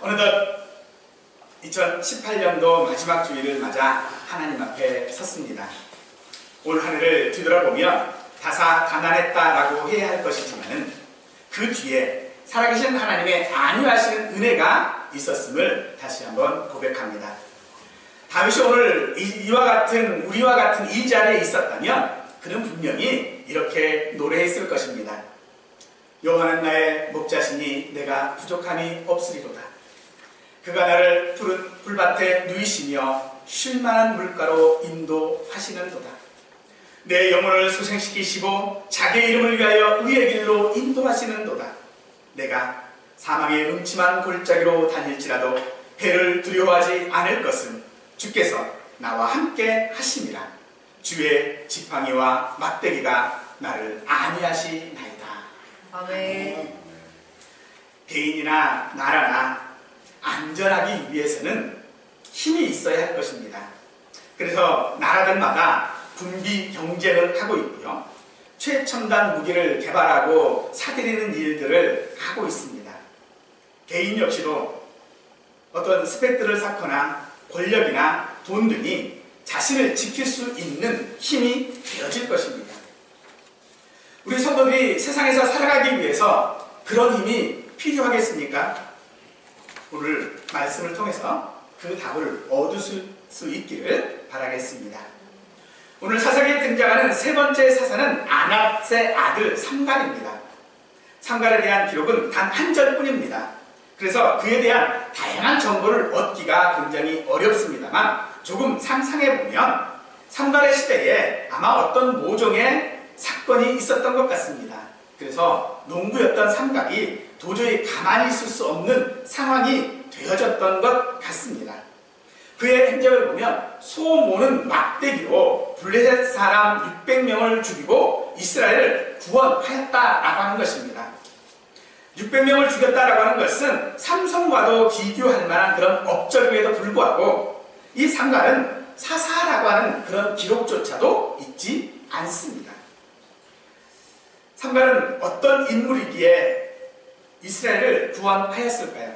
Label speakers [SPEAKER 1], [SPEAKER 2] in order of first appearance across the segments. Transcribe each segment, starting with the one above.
[SPEAKER 1] 어느덧 2018년도 마지막 주일을 맞아 하나님 앞에 섰습니다. 올 한 해를 뒤돌아보면 다사다난했다라고 해야 할 것이지만 그 뒤에 살아계신 하나님의 안위하시는 은혜가 있었음을 다시 한번 고백합니다. 다윗이 오늘 우리와 같은 이 자리에 있었다면 그는 분명히 이렇게 노래했을 것입니다. 여호와는 나의 목자시니 내가 부족함이 없으리로다. 그가 나를 푸른 풀밭에 누이시며 쉴만한 물가로 인도하시는도다. 내 영혼을 소생시키시고 자기의 이름을 위하여 의의 길로 인도하시는도다. 내가 사망의 음침한 골짜기로 다닐지라도 해를 두려워하지 않을 것은 주께서 나와 함께 하심이라. 주의 지팡이와 막대기가 나를 안위하시나이다.
[SPEAKER 2] 아멘.
[SPEAKER 1] 개인이나 나라나 안전하기 위해서는 힘이 있어야 할 것입니다. 그래서 나라들마다 군비 경쟁을 하고 있고요. 최첨단 무기를 개발하고 사들이는 일들을 하고 있습니다. 개인 역시도 어떤 스펙들을 쌓거나 권력이나 돈 등이 자신을 지킬 수 있는 힘이 되어질 것입니다. 우리 성도들이 세상에서 살아가기 위해서 그런 힘이 필요하겠습니까? 오늘 말씀을 통해서 그 답을 얻을 수 있기를 바라겠습니다. 오늘 사사기에 등장하는 세 번째 사사는 아낫의 아들 삼갈입니다. 삼갈에 대한 기록은 단 한 절뿐입니다. 그래서 그에 대한 다양한 정보를 얻기가 굉장히 어렵습니다만 조금 상상해보면 삼갈의 시대에 아마 어떤 모종의 사건이 있었던 것 같습니다. 그래서 농부였던 삼갈이 도저히 가만히 있을 수 없는 상황이 되어졌던 것 같습니다. 그의 행적을 보면 소모는 막대기로 블레셋 사람 600명을 죽이고 이스라엘을 구원하였다라고 하는 것입니다. 600명을 죽였다라고 하는 것은 삼성과도 비교할 만한 그런 업적임에도 불구하고 이 삼갈은 사사라고 하는 그런 기록조차도 있지 않습니다. 삼갈은 어떤 인물이기에 이스라엘을 구원하였을까요?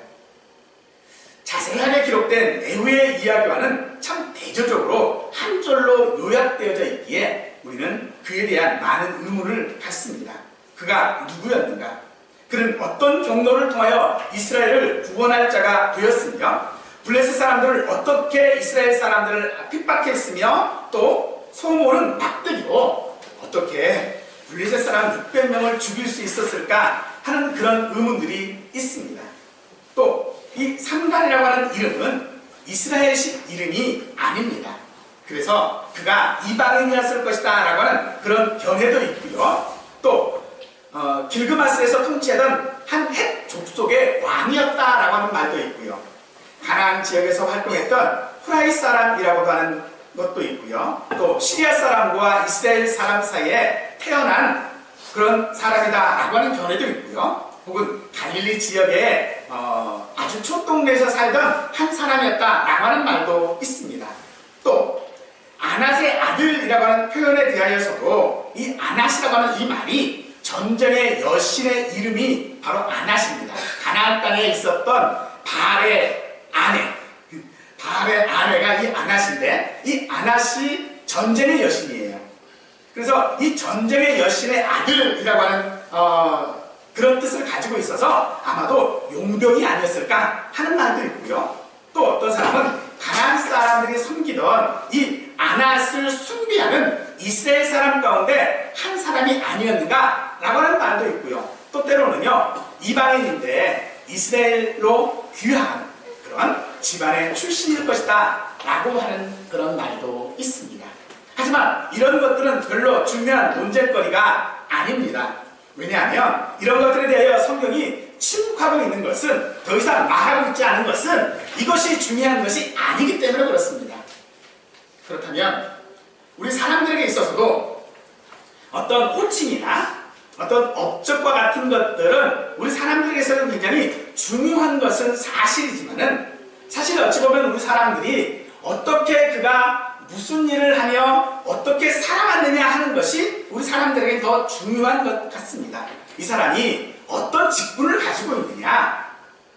[SPEAKER 1] 자세하게 기록된 애후의 이야기와는 참 대조적으로 한 절로 요약되어져 있기에 우리는 그에 대한 많은 의문을 갖습니다. 그가 누구였는가? 그는 어떤 경로를 통하여 이스라엘을 구원할 자가 되었으며 블레셋 사람들을 어떻게 이스라엘 사람들을 핍박했으며 또 소모는 막대기로 어떻게 블레셋 사람 600명을 죽일 수 있었을까 하는 그런 의문들이 있습니다. 또 이 삼갈이라고 하는 이름은 이스라엘식 이름이 아닙니다. 그래서 그가 이방인이었을 것이다 라고 하는 그런 견해도 있고요. 또 길그마스에서 통치하던 한 헷 족속의 왕이었다라고 하는 말도 있고요. 가나안 지역에서 활동했던 후라이 사람이라고도 하는 것도 있고요. 또 시리아 사람과 이스라엘 사람 사이에 태어난 그런 사람이다라고 하는 견해도 있고요. 혹은 갈릴리 지역에 아주 촌동네에서 살던 한 사람이었다라고 하는 말도 있습니다. 또 아낫의 아들이라고 하는 표현에 대하여서도 이 아낫이라고 하는 이 말이 전쟁의 여신의 이름이 바로 아낫입니다. 가나안 땅에 있었던 바알의 아내가 이 아낫인데 이 아낫이 전쟁의 여신이에요. 그래서 이 전쟁의 여신의 아들이라고 하는 그런 뜻을 가지고 있어서 아마도 용병이 아니었을까 하는 말도 있고요. 또 어떤 사람은 가나안 사람들이 섬기던 이 아낫을 숭배하는 이스라엘 사람 가운데 한 사람이 아니었는가 라고 하는 말도 있고요. 또 때로는요 이방인인데 이스라엘로 귀화한 그런 집안의 출신일 것이다 라고 하는 그런 말도 있습니다. 하지만 이런 것들은 별로 중요한 논쟁거리가 아닙니다. 왜냐하면 이런 것들에 대하여 성경이 침묵하고 있는 것은 더 이상 말하고 있지 않은 것은 이것이 중요한 것이 아니기 때문에 그렇습니다. 그렇다면 우리 사람들에게 있어서도 어떤 호칭이나 어떤 업적과 같은 것들은 우리 사람들에게서는 굉장히 중요한 것은 사실이지만은 사실 어찌 보면 우리 사람들이 어떻게 그가 무슨 일을 하며 어떻게 살아왔느냐 하는 것이 우리 사람들에게 더 중요한 것 같습니다. 이 사람이 어떤 직분을 가지고 있느냐,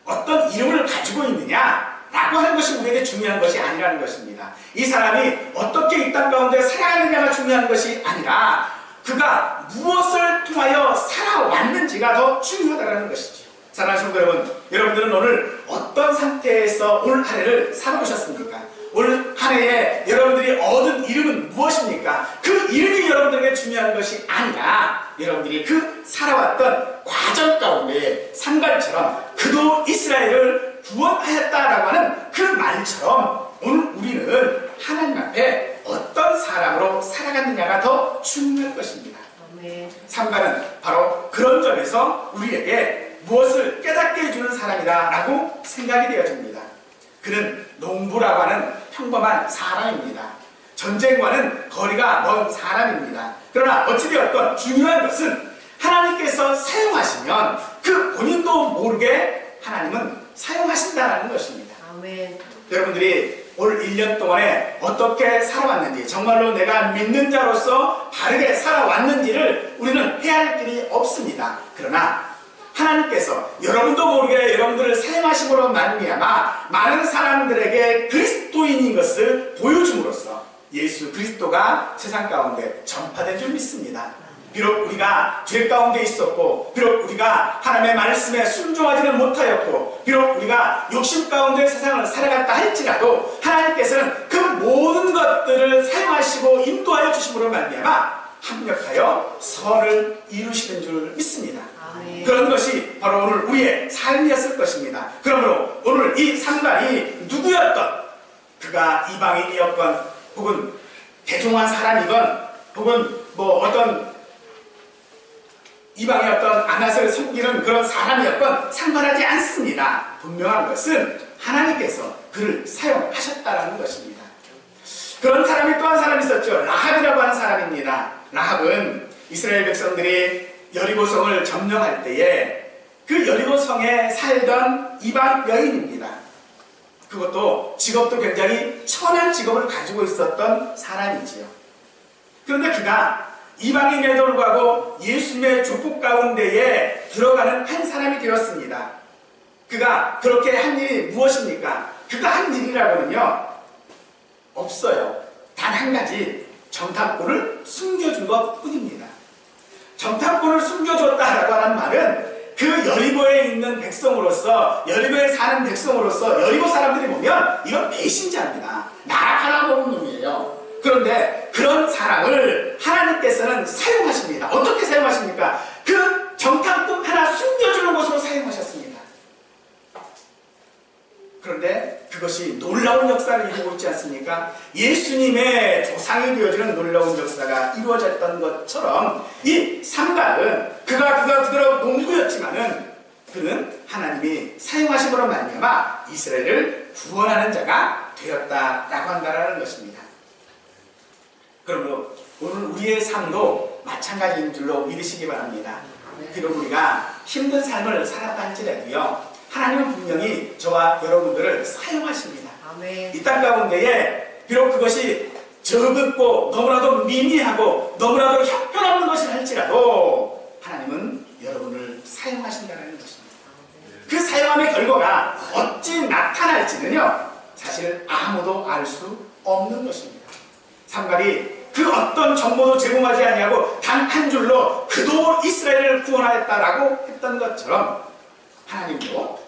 [SPEAKER 1] 어떤 이름을 가지고 있느냐라고 하는 것이 우리에게 중요한 것이 아니라는 것입니다. 이 사람이 어떻게 이 땅 가운데 살아가느냐가 중요한 것이 아니라 그가 무엇을 통하여 살아왔는지가 더 중요하다는 것이죠. 사랑하는 성도 여러분, 여러분들은 오늘 어떤 상태에서 올 한 해를 살아보셨습니까? 올 한 해에 여러분들이 얻은 이름은 무엇입니까? 그 이름이 여러분들에게 중요한 것이 아니라 여러분들이 그 살아왔던 과정 가운데 산발처럼 그도 이스라엘을 구원하였다라고 하는 그 말처럼 오늘 우리는 하나님 앞에 어떤 사람으로 살아갔느냐가 더 중요한 것입니다.
[SPEAKER 2] 아멘.
[SPEAKER 1] 산발은 바로 그런 점에서 우리에게 무엇을 깨닫게 해주는 사람이다라고 생각이 되어집니다. 그는 농부라고 하는 평범한 사람입니다. 전쟁과는 거리가 먼 사람입니다. 그러나 어찌되었건 중요한 것은 하나님께서 사용하시면 그 본인도 모르게 하나님은 사용하신다는 것입니다.
[SPEAKER 2] 아멘.
[SPEAKER 1] 여러분들이 올 1년 동안에 어떻게 살아왔는지, 정말로 내가 믿는 자로서 바르게 살아왔는지를 우리는 헤아릴 길이 없습니다. 그러나 하나님께서 여러분도 모르게 여러분들을 사용하심으로 말미암아 많은 사람들에게 그리스도인인 것을 보여줌으로써 예수 그리스도가 세상 가운데 전파된 줄 믿습니다. 비록 우리가 죄 가운데 있었고, 비록 우리가 하나님의 말씀에 순종하지는 못하였고, 비록 우리가 욕심 가운데 세상을 살아갔다 할지라도 하나님께서는 그 모든 것들을 사용하시고 인도하여 주심으로 말미암아 합력하여 선을 이루시는 줄 믿습니다.
[SPEAKER 2] 아멘.
[SPEAKER 1] 그런 것이 바로 오늘 우리의 삶이었을 것입니다. 그러므로 오늘 이 산발이 누구였던, 그가 이방인이었건 혹은 대종한 사람이건 혹은 뭐 어떤 이방의 어떤 안앗을 섬기는 그런 사람이었건 상관하지 않습니다. 분명한 것은 하나님께서 그를 사용하셨다는 것입니다. 그런 사람이 또 한 사람이 있었죠. 라합이라고 하는 사람입니다. 라합은 이스라엘 백성들이 여리고성을 점령할 때에 그 여리고성에 살던 이방 여인입니다. 그것도 직업도 굉장히 천한 직업을 가지고 있었던 사람이지요. 그런데 그가 이방인에도 불구하고 예수님의 족국 가운데에 들어가는 한 사람이 되었습니다. 그가 그렇게 한 일이 무엇입니까? 그가 한 일이라고는요 없어요. 단 한 가지, 정탐꾼을 숨겨준 것 뿐입니다. 정탐꾼을 숨겨줬다라고 하는 말은 그 여리고에 있는 백성으로서, 여리고에 사는 백성으로서 여리고 사람들이 보면 이건 배신자입니다. 나라 팔아먹은 놈이에요. 그런데 그런 사람을 하나님께서는 사용하십니다. 어떻게 사용하십니까? 그 정탐꾼 하나 숨겨주는 것으로 사용하셨습니다. 그런데 그것이 놀라운 역사를 이루고 있지 않습니까? 예수님의 조상이 되어주는 놀라운 역사가 이루어졌던 것처럼 이 산발은 그가 그대로 농부였지만은 그는 하나님이 사용하심으로 말미암아 이스라엘을 구원하는 자가 되었다라고 한다는 것입니다. 그러므로 오늘 우리의 삶도 마찬가지인 줄로 믿으시기 바랍니다. 비록 우리가 힘든 삶을 살았다 할지라도요, 하나님은 분명히 저와 여러분들을 사용하십니다.
[SPEAKER 2] 아멘.
[SPEAKER 1] 이 땅 가운데에 비록 그것이 적었고 너무나도 미미하고 너무나도 형편없는 것이 할지라도 하나님은 여러분을 사용하신다는 것입니다. 그 사용함의 결과가 어찌 나타날지는요 사실 아무도 알 수 없는 것입니다. 산발이 그 어떤 정보도 제공하지 아니하고 단 한 줄로 그도 이스라엘을 구원하였다라고 했던 것처럼 하나님도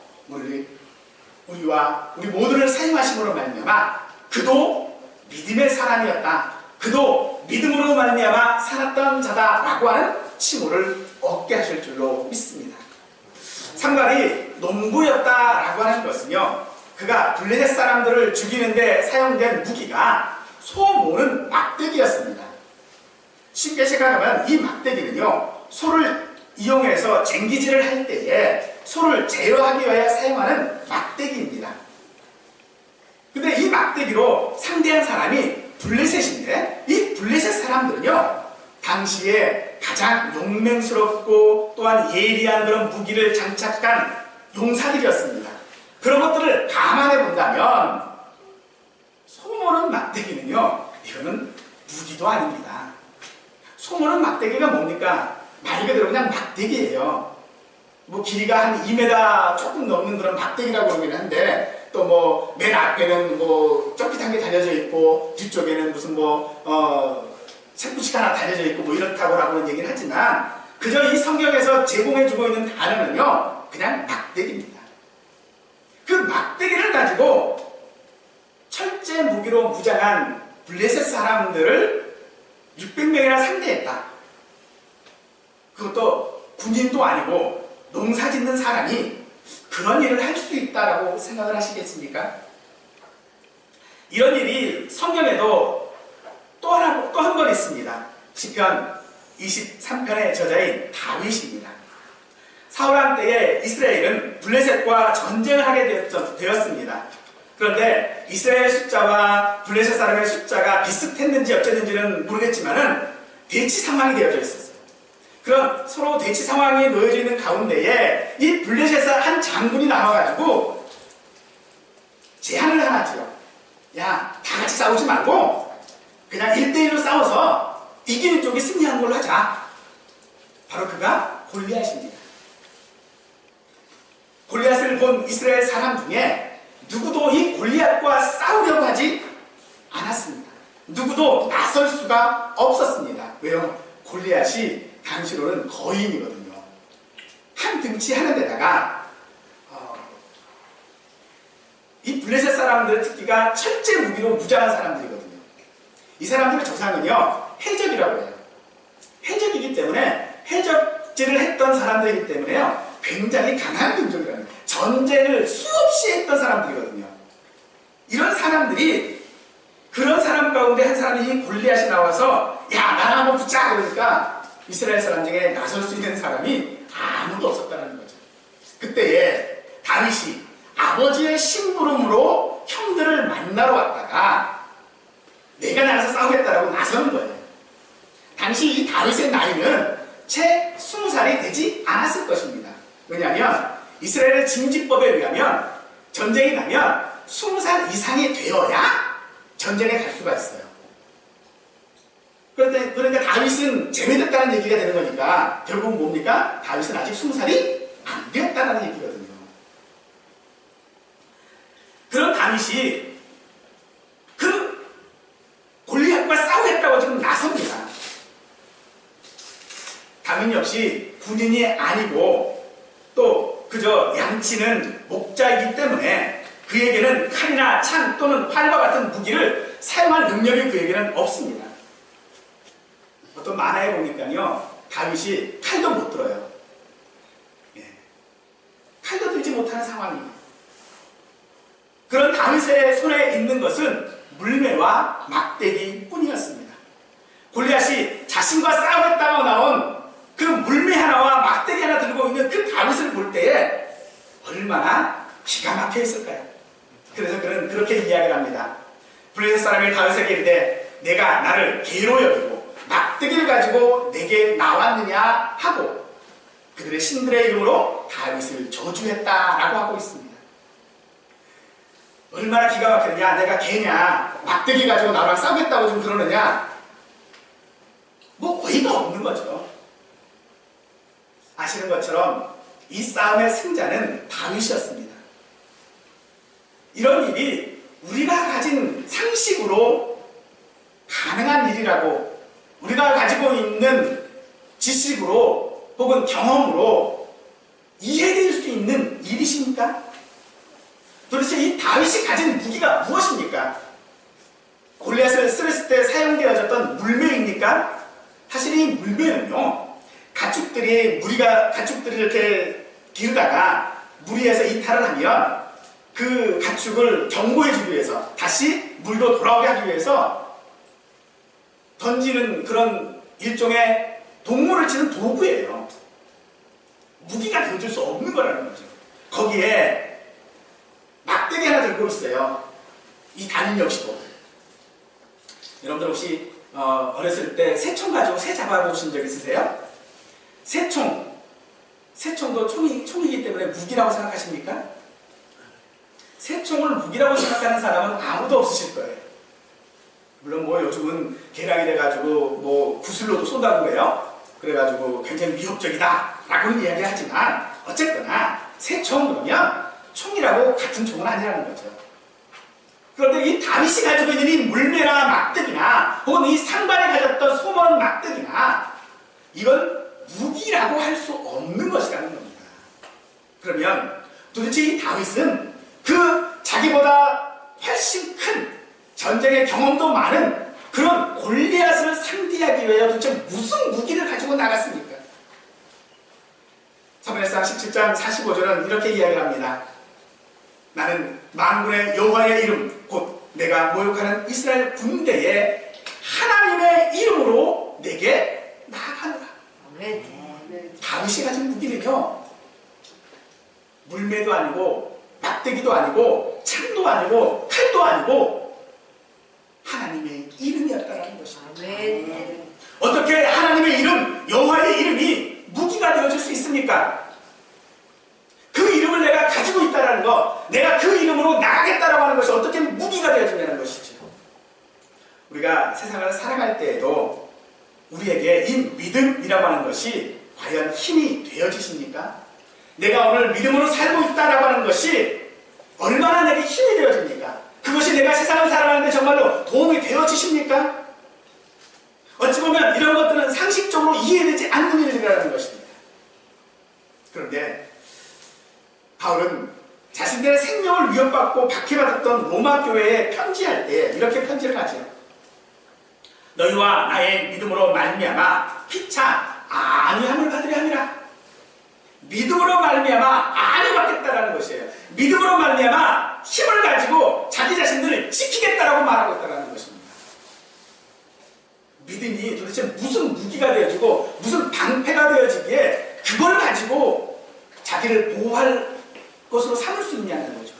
[SPEAKER 1] 우리와 우리 모두를 사용하심으로 말미암아 그도 믿음의 사람이었다, 그도 믿음으로 말미암아 살았던 자다라고 하는 칭호를 얻게 하실 줄로 믿습니다. 산발이 농부였다라고 하는 것은요, 그가 블레셋 사람들을 죽이는데 사용된 무기가 소 모는 막대기였습니다. 쉽게 생각하면 이 막대기는요, 소를 이용해서 쟁기질을 할 때에 소를 제어하기 위해 사용하는 막대기입니다. 근데 이 막대기로 상대한 사람이 블레셋인데, 이 블레셋 사람들은요 당시에 가장 용맹스럽고 또한 예리한 그런 무기를 장착한 용사들이었습니다. 그런 것들을 감안해 본다면 소모는 막대기는요, 이거는 무기도 아닙니다. 소모는 막대기가 뭡니까? 말 그대로 그냥 막대기예요. 뭐 길이가 한 2m 조금 넘는 그런 막대기라고 그러긴 한데, 또 뭐 맨 앞에는 뭐 쫄깃한 게 달려져 있고 뒤쪽에는 무슨 새꾸시가 하나 달려져 있고 뭐 이렇다고라고는 얘기를 하지만, 그저 이 성경에서 제공해주고 있는 단어는요 그냥 막대기입니다. 그 막대기를 가지고 철제 무기로 무장한 블레셋 사람들을 600명이나 상대했다. 그것도 군인도 아니고 농사 짓는 사람이 그런 일을 할 수 있다라고 생각을 하시겠습니까? 이런 일이 성경에도 또 한 번 있습니다. 시편 23편의 저자인 다윗입니다. 사울왕 때에 이스라엘은 블레셋과 전쟁을 하게 되었습니다. 그런데 이스라엘 숫자와 블레셋 사람의 숫자가 비슷했는지 어쨌는지는 모르겠지만은 대치 상황이 되어져 있었어요. 그런 서로 대치 상황이 놓여져 있는 가운데에 이 블레셋의 한 장군이 나와가지고 제안을 하나 지요. 야, 다 같이 싸우지 말고 그냥 1대1로 싸워서 이기는 쪽이 승리하는 걸로 하자. 바로 그가 골리앗입니다. 골리앗을 본 이스라엘 사람 중에 누구도 이 골리앗과 싸우려고 하지 않았습니다. 누구도 나설 수가 없었습니다. 왜요? 골리앗이 당시로는 거인이거든요. 한 등치 하는 데다가 이 블레셋 사람들의 특기가 철제 무기로 무장한 사람들이거든요. 이 사람들의 조상은요 해적이라고 해요. 해적이기 때문에 해적질을 했던 사람들이기 때문에요 굉장히 강한 민족이라는 거예요. 전쟁을 수없이 했던 사람들이거든요. 이런 사람들이, 그런 사람 가운데 한 사람이 골리앗이 나와서 야, 나랑 한번 붙자 그러니까 이스라엘 사람 중에 나설 수 있는 사람이 아무도 없었다는 거죠. 그때에 다윗이 아버지의 심부름으로 형들을 만나러 왔다가 내가 나가서 싸우겠다라고 나서는 거예요. 당시 이 다윗의 나이는 채 20살이 되지 않았을 것입니다. 왜냐하면 이스라엘의 징집법에 의하면 전쟁이 나면 20살 이상이 되어야 전쟁에 갈 수가 있어요. 그러니까 다윗은 제외됐다는 얘기가 되는 거니까 결국 뭡니까? 다윗은 아직 20살이 안 되었다는 얘기거든요. 그런 다윗이 그 골리앗과 싸우겠다고 지금 나섭니다. 다윗 역시 군인이 아니고 또 그저 양치는 목자이기 때문에 그에게는 칼이나 창 또는 활과 같은 무기를 사용할 능력이 그에게는 없습니다. 어떤 만화에 보니까요 다윗이 칼도 못 들어요. 칼도 들지 못하는 상황입니다. 그런 다윗의 손에 있는 것은 물매와 막대기 뿐이었습니다. 골리앗이 자신과 싸우겠다고 나온 그 물매 하나와 막대기 하나 들고 있는 그 다윗을 볼 때에 얼마나 기가 막혀 있을까요? 그래서 그는 그렇게 이야기를 합니다. 블레셋 사람이 다윗에게 이르되 내가 나를 개로 여기고 막대기를 가지고 내게 나왔느냐 하고 그들의 신들의 이름으로 다윗을 저주했다라고 하고 있습니다. 얼마나 기가 막히느냐. 내가 개냐, 막대기 가지고 나랑 싸우겠다고 좀 그러느냐, 뭐 어이가 없는 거죠. 아시는 것처럼 이 싸움의 승자는 다윗이었습니다. 이런 일이 우리가 가진 상식으로 가능한 일이라고, 우리가 가지고 있는 지식으로 혹은 경험으로 이해될 수 있는 일이십니까? 도대체 이 다윗이 가진 무기가 무엇입니까? 골리앗을 쓰랬을 때 사용되어졌던 물매입니까? 사실 이 물매는요, 가축들이 이렇게 기르다가 무리해서 이탈을 하면 그 가축을 경고해주기 위해서, 다시 물로 돌아오게 하기 위해서 던지는 그런 일종의 동물을 치는 도구예요. 무기가 되어줄 수 없는 거라는 거죠. 거기에 막대기 하나 들고 있어요. 이 다윗 역시도. 여러분들 혹시 어렸을 때 새총 가지고 새 잡아보신 적 있으세요? 새총도 총이기 때문에 무기라고 생각하십니까? 새총을 무기라고 생각하는 사람은 아무도 없으실 거예요. 물론 뭐 요즘은 개량이 돼가지고 뭐 구슬로도 쏜다고 그래요. 그래가지고 굉장히 위협적이다 라고는 이야기하지만 어쨌거나 새 총 그러면 총이라고 같은 총은 아니라는 거죠. 그런데 이 다윗이 가지고 있는 이 물매나 막대기나 혹은 이 상반이 가졌던 소모는 막대기나 이건 무기라고 할 수 없는 것이라는 겁니다. 그러면 도대체 이 다윗은 그 자기보다 훨씬 큰 전쟁의 경험도 많은 그런 골리앗을 상대하기 위해 도대체 무슨 무기를 가지고 나갔습니까? 사무엘상 17장 45절은 이렇게 이야기를 합니다. 나는 만군의 여호와의 이름 곧 내가 모욕하는 이스라엘 군대의 하나님의 이름으로 내게 나아가노라. 다윗이 가진 무기는요 물매도 아니고 막대기도 아니고 창도 아니고 칼도 아니고 하나님의 이름이었다는 것입니다. 어떻게 하나님의 이름, 여호와의 이름이 무기가 되어줄 수 있습니까? 그 이름을 내가 가지고 있다는 것, 내가 그 이름으로 나가겠다라고 하는 것이 어떻게 무기가 되어주냐는 것이죠. 우리가 세상을 살아갈 때에도 우리에게 이 믿음이라고 하는 것이 과연 힘이 되어지십니까? 내가 오늘 믿음으로 살고 있다라고 하는 것이 얼마나 내게 힘이 되어집니까? 그것이 내가 세상을 살아가는데 정말로 도움이 되어지십니까? 어찌 보면 이런 것들은 상식적으로 이해되지 않는 일이라는 것입니다. 그런데 바울은 자신들의 생명을 위협받고 박해받았던 로마 교회에 편지할 때 이렇게 편지를 하죠. 너희와 나의 믿음으로 말미암아 피차 안위함을 받으려 함이라. 믿음으로 말미암아 안위 받겠다라는 것이에요. 믿음으로 말미암아 힘을 가지고 자기 자신들을 지키겠다라고 말하고 있다는 것입니다. 믿음이 도대체 무슨 무기가 되어지고 무슨 방패가 되어지기에 그걸 가지고 자기를 보호할 것으로 삼을 수 있냐는 거죠.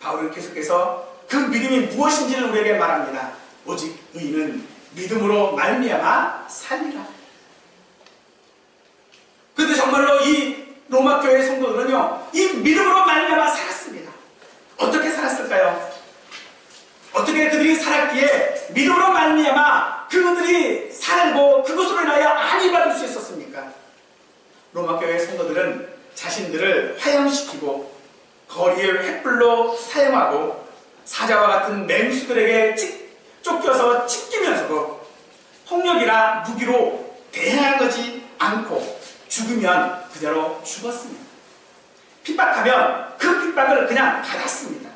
[SPEAKER 1] 바울은 계속해서 그 믿음이 무엇인지를 우리에게 말합니다. 오직 의인은 믿음으로 말미암아 살리라. 그런데 정말로 이 로마 교회 성도들은요 이 믿음으로 말미암아 살았습니다. 어떻게 살았을까요? 어떻게 그들이 살았기에 믿음으로 말미암아 그들이 살고 그것으로 인하여 안위 받을 수 있었습니까? 로마 교회 성도들은 자신들을 화형시키고 거리의 횃불로 사용하고 사자와 같은 맹수들에게 쫓겨서 찢기면서도 폭력이나 무기로 대항하지 않고 죽으면 그대로 죽었습니다. 핍박하면 그 핍박을 그냥 받았습니다.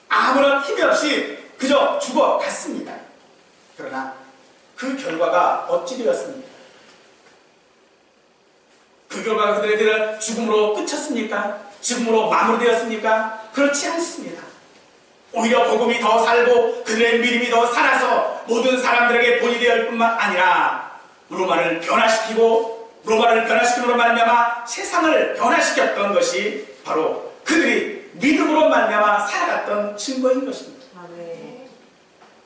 [SPEAKER 1] 아무런 힘이 없이 그저 죽어갔습니다. 그러나 그 결과가 어찌 되었습니까? 그 결과가 그들의 죽음으로 끝쳤습니까? 죽음으로 마무리되었습니까? 그렇지 않습니다. 오히려 복음이 더 살고 그들의 믿음이 더 살아서 모든 사람들에게 본이 되을 뿐만 아니라 로마를 변화시킴으로 말미암아 세상을 변화시켰던 것이 바로 그들이 믿음으로 말미암아 살아갔던 증거인 것입니다.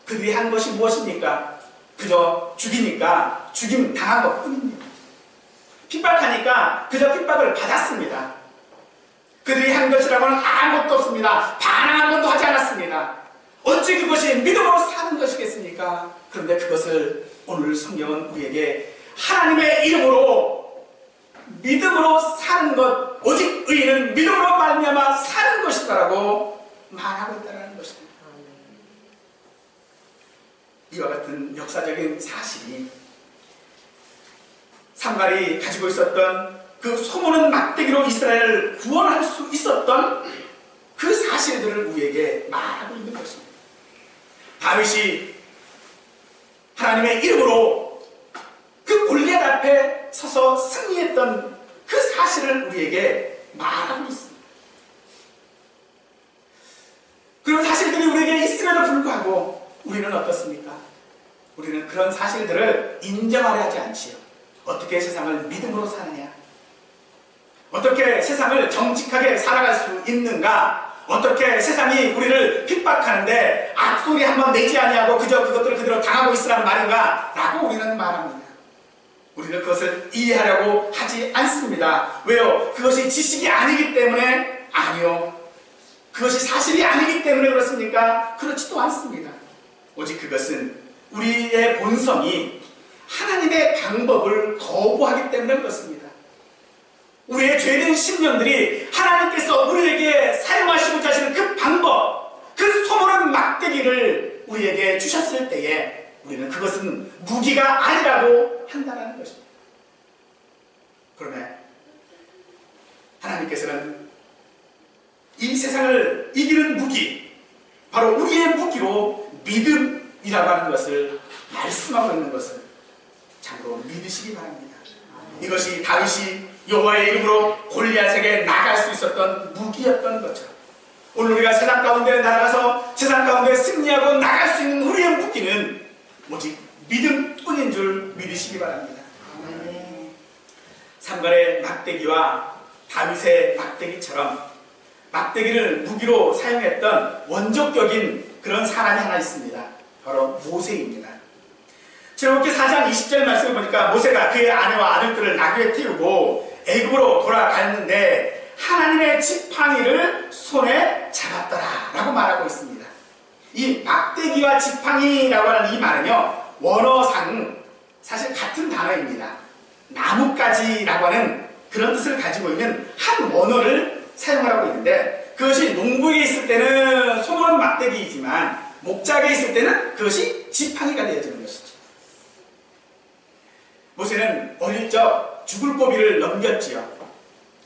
[SPEAKER 1] 그들이 한 것이 무엇입니까? 그저 죽이니까 죽임 당한 것 뿐입니다. 핍박하니까 그저 핍박을 받았습니다. 그들이 한 것이라고는 아무것도 없습니다. 단 한 번도 하지 않았습니다. 어찌 그것이 믿음으로 사는 것이겠습니까? 그런데 그것을 오늘 성경은 우리에게 하나님의 이름으로 믿음으로 사는 것, 오직 의인은 믿음으로 말미암아 사는 것이다라고 말하고 있다는 것입니다. 이와 같은 역사적인 사실이 삼갈이 가지고 있었던 그 소모는 막대기로 이스라엘을 구원할 수 있었던 그 사실들을 우리에게 말하고 있는 것입니다. 다윗이 하나님의 이름으로 그 골리앗 앞에 서서 승리했던 그 사실을 우리에게 말하고 있습니다. 그런 사실들이 우리에게 있음에도 불구하고 우리는 어떻습니까? 우리는 그런 사실들을 인정하려 하지 않지요. 어떻게 세상을 믿음으로 사느냐? 어떻게 세상을 정직하게 살아갈 수 있는가? 어떻게 세상이 우리를 핍박하는데 악소리 한번 내지 아니하고 그저 그것들을 그대로 당하고 있으란 말인가? 라고 우리는 말합니다. 우리는 그것을 이해하려고 하지 않습니다. 왜요? 그것이 지식이 아니기 때문에? 아니요. 그것이 사실이 아니기 때문에 그렇습니까? 그렇지도 않습니다. 오직 그것은 우리의 본성이 하나님의 방법을 거부하기 때문에 그렇습니다. 우리의 죄된 심령들이 하나님께서 우리에게 사용하시고자 하시는 그 방법, 그 소문한 막대기를 우리에게 주셨을 때에 우리는 그것은 무기가 아니라고 한다는 것입니다. 그러나 하나님께서는 이 세상을 이기는 무기, 바로 우리의 무기로 믿음이라고 하는 것을 말씀하고 있는 것을 참으로 믿으시기 바랍니다. 이것이 다윗이 여호와의 이름으로 골리앗에게 나갈 수 있었던 무기였던 것처럼 오늘 우리가 세상 가운데 날아가서 세상 가운데 승리하고 나갈 수 있는 우리의 무기는 오직 믿음뿐인 줄 믿으시기 바랍니다. 삼갈의 막대기와 다윗의 막대기처럼 막대기를 무기로 사용했던 원조격인 그런 사람이 하나 있습니다. 바로 모세입니다. 출애굽기 4장 20절 말씀을 보니까 모세가 그의 아내와 아들들을 나귀에 태우고 애굽으로 돌아갔는데 하나님의 지팡이를 손에 잡았더라 라고 말하고 있습니다. 이 막대기와 지팡이라고 하는 이 말은요, 원어상 사실 같은 단어입니다. 나뭇가지라고 하는 그런 뜻을 가지고 있는 한 원어를 사용하고 있는데, 그것이 농부에 있을 때는 소문 막대기이지만 목작에 있을 때는 그것이 지팡이가 되어지는 것이죠. 모세는 어릴 적 죽을 고비를 넘겼지요.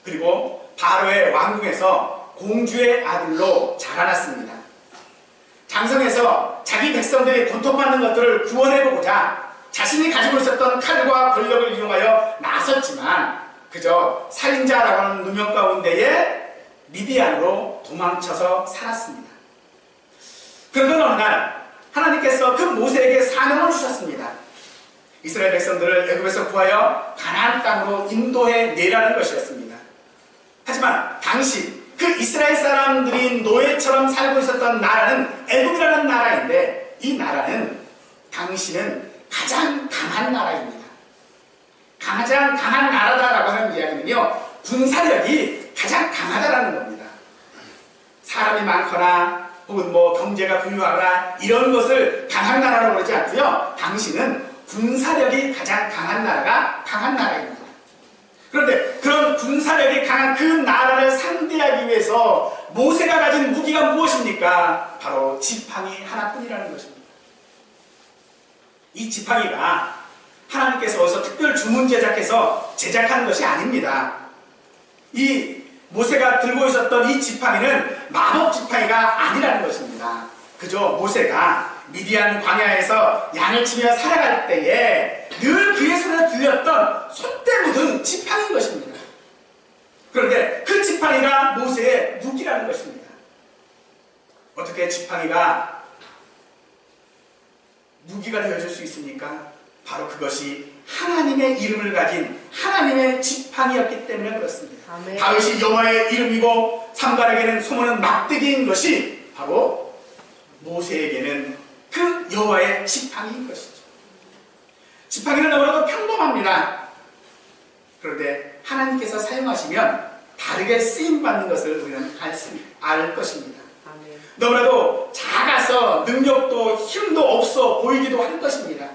[SPEAKER 1] 그리고 바로의 왕궁에서 공주의 아들로 자라났습니다. 장성에서 자기 백성들이 고통받는 것들을 구원해보고자 자신이 가지고 있었던 칼과 권력을 이용하여 나섰지만 그저 살인자라고 하는 누명 가운데에 미디안으로 도망쳐서 살았습니다. 그러던 어느 날 하나님께서 그 모세에게 사명을 주셨습니다. 이스라엘 백성들을 애굽에서 구하여 가나안 땅으로 인도해 내라는 것이었습니다. 하지만 당시 그 이스라엘 사람들이 노예처럼 살고 있었던 나라는 애굽이라는 나라인데, 이 나라는 당시는 가장 강한 나라입니다. 가장 강한 나라다라고 하는 이야기는요, 군사력이 가장 강하다라는 겁니다. 사람이 많거나 혹은 경제가 부유하거나 이런 것을 강한 나라라고 그러지 않고요, 당시는 군사력이 가장 강한 나라가 강한 나라입니다. 그런데 그런 군사력이 강한 그 나라를 상대하기 위해서 모세가 가진 무기가 무엇입니까? 바로 지팡이 하나뿐이라는 것입니다. 이 지팡이가 하나님께서 어디서 특별 주문 제작해서 제작한 것이 아닙니다. 이 모세가 들고 있었던 이 지팡이는 마법 지팡이가 아니라는 것입니다. 그저 모세가 미디안 광야에서 양을 치며 살아갈 때에 늘 그의 손에 들렸던 손때 묻은 지팡이인 것입니다. 그런데 그 지팡이가 모세의 무기라는 것입니다. 어떻게 지팡이가 무기가 되어줄 수 있습니까? 바로 그것이 하나님의 이름을 가진 하나님의 지팡이였기 때문에 그렇습니다.
[SPEAKER 2] 아멘.
[SPEAKER 1] 다윗이 여호와의 이름이고 삼갈에게는 소문은 막대기인 것이 바로 모세에게는 그 여호와의 지팡이인 것이죠. 지팡이는 너무나도 평범합니다. 그런데 하나님께서 사용하시면 다르게 쓰임받는 것을 우리는 알 것입니다.
[SPEAKER 2] 아멘.
[SPEAKER 1] 너무나도 작아서 능력도 힘도 없어 보이기도 할 것입니다.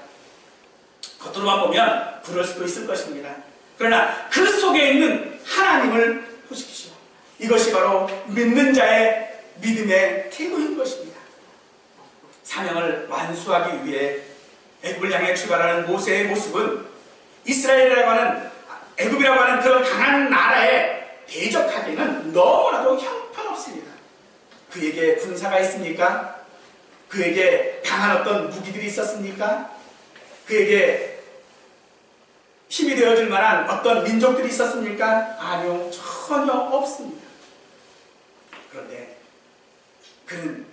[SPEAKER 1] 겉으로만 보면 그럴 수도 있을 것입니다. 그러나 그 속에 있는 하나님을 보십시오. 이것이 바로 믿는 자의 믿음의 태도인 것입니다. 사명을 완수하기 위해 애굽을 향해 출발하는 모세의 모습은 이스라엘이라고 하는, 애굽이라고 하는 그런 강한 나라에 대적하기에는 너무나도 형편없습니다. 그에게 군사가 있습니까? 그에게 강한 어떤 무기들이 있었습니까? 그에게 힘이 되어줄 만한 어떤 민족들이 있었습니까? 아니요, 전혀 없습니다. 그런데 그는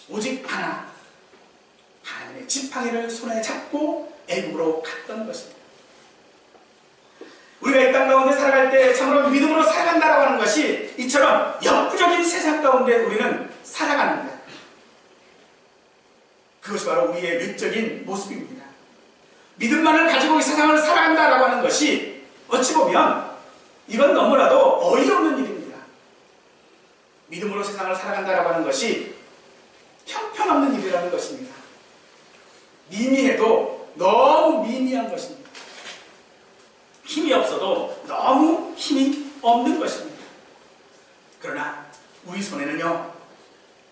[SPEAKER 1] 오직 하나, 하나님의 지팡이를 손에 잡고 애굽으로 갔던 것입니다. 우리가 이 땅 가운데 살아갈 때 참으로 믿음으로 살아간다라고 하는 것이 이처럼 역부족인 세상 가운데 우리는 살아갑니다. 그것이 바로 우리의 외적인 모습입니다. 믿음만을 가지고 이 세상을 살아간다라고 하는 것이 어찌 보면 이건 너무나도 어이없는 일입니다. 믿음으로 세상을 살아간다라고 하는 것이 형편없는 일이라는 것입니다. 미미해도 너무 미미한 것입니다. 힘이 없어도 너무 힘이 없는 것입니다. 그러나 우리 손에는요,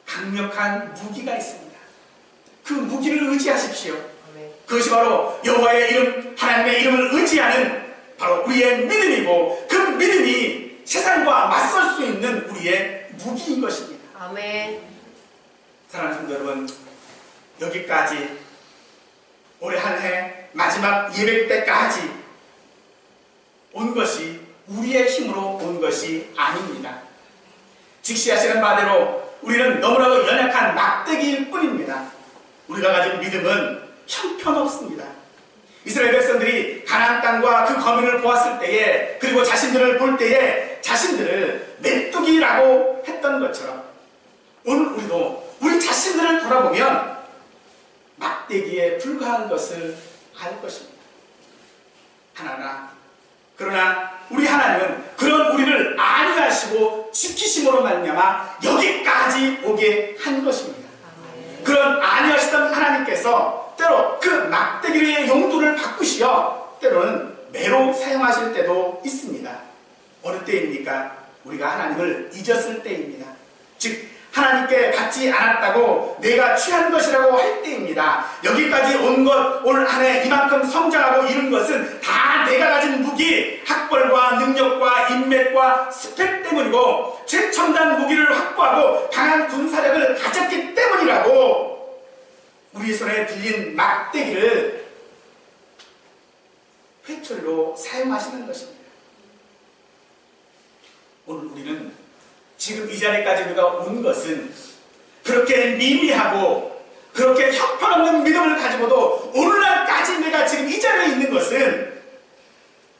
[SPEAKER 1] 강력한 무기가 있습니다. 그 무기를 의지하십시오.
[SPEAKER 2] 아멘.
[SPEAKER 1] 그것이 바로 여호와의 이름, 하나님의 이름을 의지하는 바로 우리의 믿음이고, 그 믿음이 세상과 맞설 수 있는 우리의 무기인 것입니다.
[SPEAKER 2] 아멘.
[SPEAKER 1] 사랑하는 성도 여러분, 여기까지 올해 한 해 마지막 예배 때까지 온 것이 우리의 힘으로 온 것이 아닙니다. 직시하시는 바대로 우리는 너무나도 연약한 막대기일 뿐입니다. 우리가 가진 믿음은 형편없습니다. 이스라엘 백성들이 가나안 땅과 그 거민을 보았을 때에, 그리고 자신들을 볼 때에 자신들을 메뚜기라고 했던 것처럼 오늘 우리도 우리 자신들을 돌아보면 막대기에 불과한 것을 알 것입니다. 그러나 우리 하나님은 그런 우리를 안위하시고 지키심으로 말미암아 여기까지 오게 한 것입니다. 그런 안위하시던 하나님께서 때로 그 막대기의 용도를 바꾸시어 때로는 매로 사용하실 때도 있습니다. 어느 때입니까? 우리가 하나님을 잊었을 때입니다. 즉 하나님께 받지 않았다고 내가 취한 것이라고 할 때입니다. 여기까지 온 것, 올 한 해 이만큼 성장하고 이룬 것은 다 내가 가진 무기, 학벌과 능력과 인맥과 스펙 때문이고, 최첨단 무기를 확보하고 강한 군사력을 가졌기 때문이라고 우리 손에 들린 막대기를 회초리로 사용하시는 것입니다. 오늘 우리는 지금 이 자리까지 우리가 온 것은 그렇게 미미하고 그렇게 형편없는 믿음을 가지고도 오늘날까지 내가 지금 이 자리에 있는 것은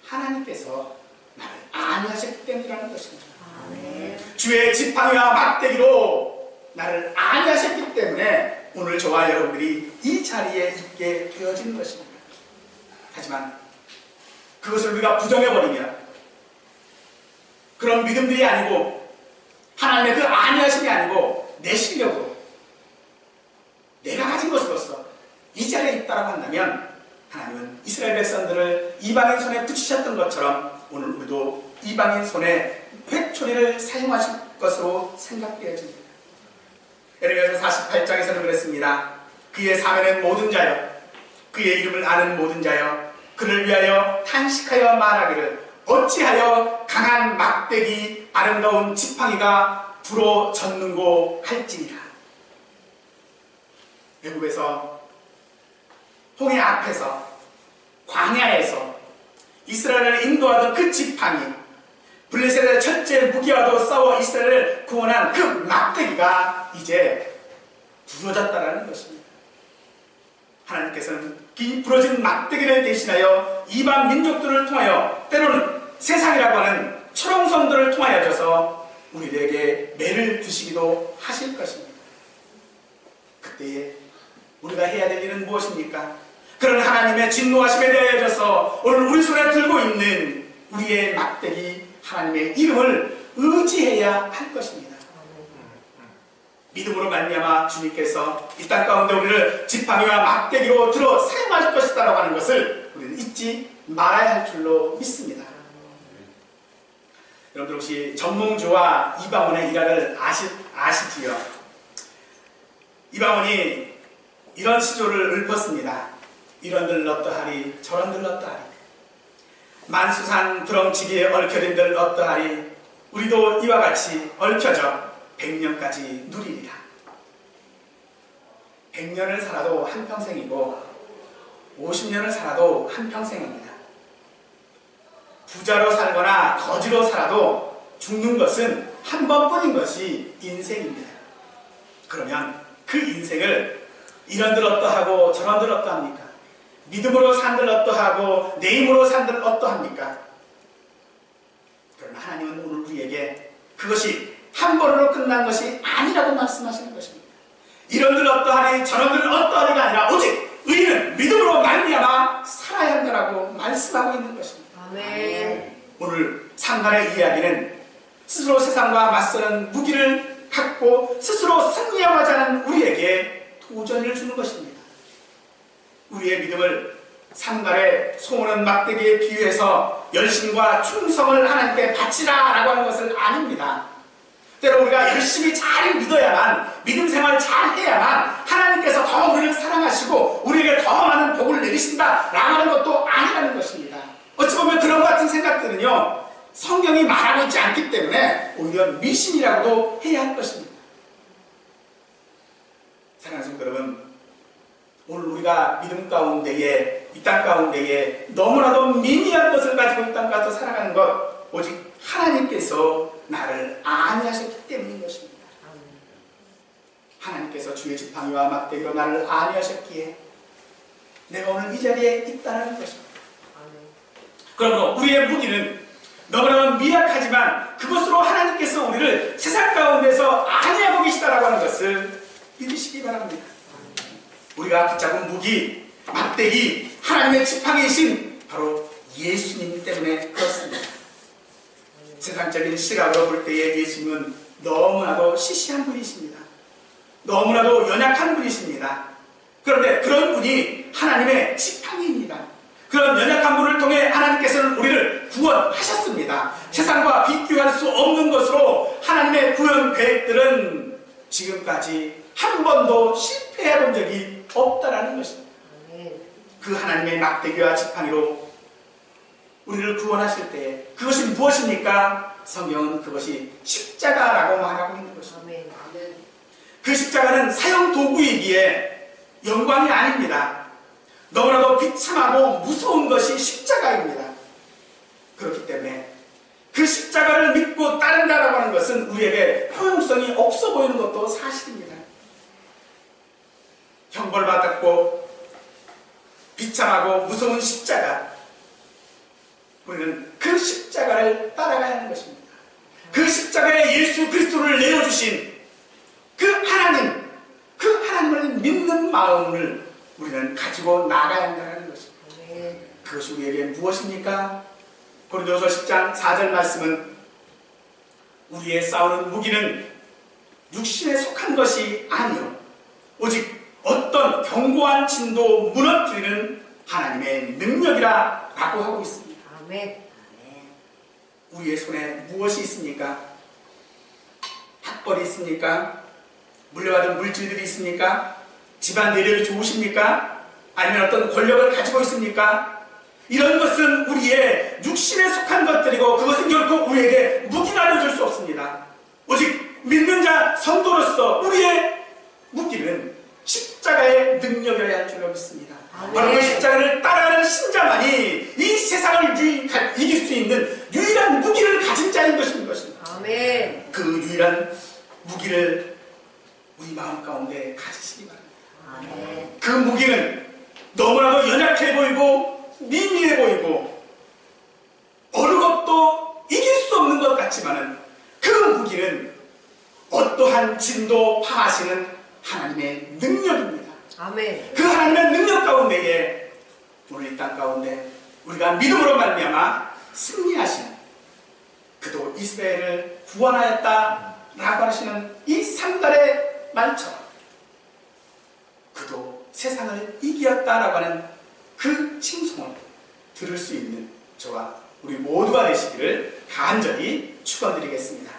[SPEAKER 1] 하나님께서 나를 안위하셨기 때문이라는 것입니다.
[SPEAKER 2] 아멘.
[SPEAKER 1] 주의 지팡이와 막대기로 나를 안위하셨기 때문에 오늘 저와 여러분들이 이 자리에 있게 되어진 것입니다. 하지만 그것을 우리가 부정해버리면 그런 믿음들이 아니고 하나님의 그 안위하심이 아니고 내 실력으로 내가 가진 것으로서 이 자리에 있다고 한다면 하나님은 이스라엘 백성들을 이방인 손에 붙이셨던 것처럼 오늘 우리도 이방인 손에 회초리를 사용하실 것으로 생각되어집니다. 에레미야 48장에서는 그랬습니다. 그의 사면은 모든 자여, 그의 이름을 아는 모든 자여, 그를 위하여 탄식하여 말하기를 어찌하여 강한 막대기 아름다운 지팡이가 불어 젖는고 할지니라. 애굽에서 홍해 앞에서 광야에서 이스라엘을 인도하던 그 지팡이, 블레셋의 첫째 무기와도 싸워 이스라엘을 구원한 그 막대기가 이제 부러졌다는 것입니다. 하나님께서는 이 부러진 막대기를 대신하여 이방 민족들을 통하여, 때로는 세상이라고 하는 초롱성들을 통하여져서 우리들에게 매를 드시기도 하실 것입니다. 그때에 우리가 해야 될 일은 무엇입니까? 그런 하나님의 진노하심에 대하여져서 오늘 우리 손에 들고 있는 우리의 막대기 하나님의 이름을 의지해야 할 것입니다. 믿음으로 말미암아 주님께서 이 땅 가운데 우리를 지팡이와 막대기로 들어 사용하실 것이다라고 하는 것을 우리는 잊지 말아야 할 줄로 믿습니다. 여러분들 혹시 전몽주와 이방원의 일화를 아시지요? 이방원이 이런 시조를 읊었습니다. 이런들 어떠하리 저런들 어떠하리, 만수산 두렁치기에 얽혀진들 어떠하리, 우리도 이와 같이 얽혀져 100년까지 누리리라. 100년을 살아도 한평생이고 50년을 살아도 한평생입니다. 부자로 살거나 거지로 살아도 죽는 것은 한 번뿐인 것이 인생입니다. 그러면 그 인생을 이런들 어떠하고 저런들 어떠합니까? 믿음으로 산들 어떠하고 내 힘으로 산들 어떠합니까? 그러나 하나님은 오늘 우리에게 그것이 한 번으로 끝난 것이 아니라고 말씀하시는 것입니다. 이런들 어떠하니 저런들 어떠하니가 아니라 오직 의인은 믿음으로 말미암아 살아야 한다라고 말씀하고 있는 것입니다.
[SPEAKER 2] 아멘.
[SPEAKER 1] 오늘 상관의 이야기는 스스로 세상과 맞서는 무기를 갖고 스스로 승리하고자 하는 우리에게 도전을 주는 것입니다. 우리의 믿음을 삼갈의 소원은 막대기에 비유해서 열심과 충성을 하나님께 바치라 라고 하는 것을 아닙니다. 때로 우리가 열심히 잘 믿어야만, 믿음 생활을 잘 해야만 하나님께서 더 우리를 사랑하시고 우리에게 더 많은 복을 내리신다 라고 하는 것도 아니라는 것입니다. 어찌 보면 그런 것 같은 생각들은요, 성경이 말하고 있지 않기 때문에 오히려 미신이라고도 해야 할 것입니다. 사랑하는 성도 여러분, 오늘 우리가 믿음 가운데에, 이 땅 가운데에 너무나도 미미한 것을 가지고 이 땅 가서 살아가는 것, 오직 하나님께서 나를 아니하셨기 때문인 것입니다. 하나님께서 주의 지팡이와 막대기로 나를 아니하셨기에 내가 오늘 이 자리에 있다는 것입니다. 그러므로 우리의 무기는 너무나 미약하지만 그것으로 하나님께서 우리를 세상 가운데서 아니하고 계시다라고 하는 것을 믿으시기 바랍니다. 우리가 붙잡은 무기, 막대기, 하나님의 지팡이이신 바로 예수님 때문에 그렇습니다. 세상적인 시각으로 볼 때에 예수님은 너무나도 시시한 분이십니다. 너무나도 연약한 분이십니다. 그런데 그런 분이 하나님의 지팡이입니다. 그런 연약한 분을 통해 하나님께서는 우리를 구원하셨습니다. 세상과 비교할 수 없는 것으로 하나님의 구원 계획들은 지금까지 한 번도 실패해 본 적이 없다라는 것입니다. 그 하나님의 막대기와 지팡이로 우리를 구원하실 때 그것이 무엇입니까? 성경은 그것이 십자가라고 말하고 있는 것입니다. 그 십자가는 사형 도구이기에 영광이 아닙니다. 너무나도 비참하고 무서운 것이 십자가입니다. 그렇기 때문에 그 십자가를 믿고 따른다라고 하는 것은 우리에게 효용성이 없어 보이는 것도 사실입니다. 형벌 받았고 비참하고 무서운 십자가, 우리는 그 십자가를 따라가야 하는 것입니다. 그 십자가에 예수 그리스도를 내어주신 그 하나님을 믿는 마음을 우리는 가지고 나가야 한다는 것입니다. 그것이 우리에게 무엇입니까? 고린도서 10장 4절 말씀은 우리의 싸우는 무기는 육신에 속한 것이 아니요 오직 어떤 견고한 진도 무너뜨리는 하나님의 능력이라 라고 하고 있습니다.
[SPEAKER 2] 아멘.
[SPEAKER 1] 우리의 손에 무엇이 있습니까? 학벌이 있습니까? 물려받은 물질들이 있습니까? 집안 내력이 좋으십니까? 아니면 어떤 권력을 가지고 있습니까? 이런 것은 우리의 육신에 속한 것들이고 그것은 결코 우리에게 무기가 되어줄 수 없습니다. 오직 믿는 자 성도로서 우리의 무기는 십자가의 능력이어야 할 줄로 믿습니다. 바로 그 십자가를 따라가는 신자만이 이 세상을 이길 수 있는 유일한 무기를 가진 자인 것입니다.
[SPEAKER 2] 아멘.
[SPEAKER 1] 그 유일한 무기를 우리 마음 가운데 가지시기 바랍니다.
[SPEAKER 2] 아멘.
[SPEAKER 1] 그 무기는 너무나도 연약해 보이고 미미해 보이고 어느 것도 이길 수 없는 것 같지만은 그 무기는 어떠한 진도 파하시는 하나님의 능력입니다.
[SPEAKER 2] 아멘.
[SPEAKER 1] 그 하나님의 능력 가운데에 오늘 이 땅 가운데 우리가 믿음으로 말미암아 승리하신, 그도 이스라엘을 구원하였다라고 하시는 이 삼갈의 말처럼 그도 세상을 이기었다라고 하는 그 칭송을 들을 수 있는 저와 우리 모두가 되시기를 간절히 축원드리겠습니다.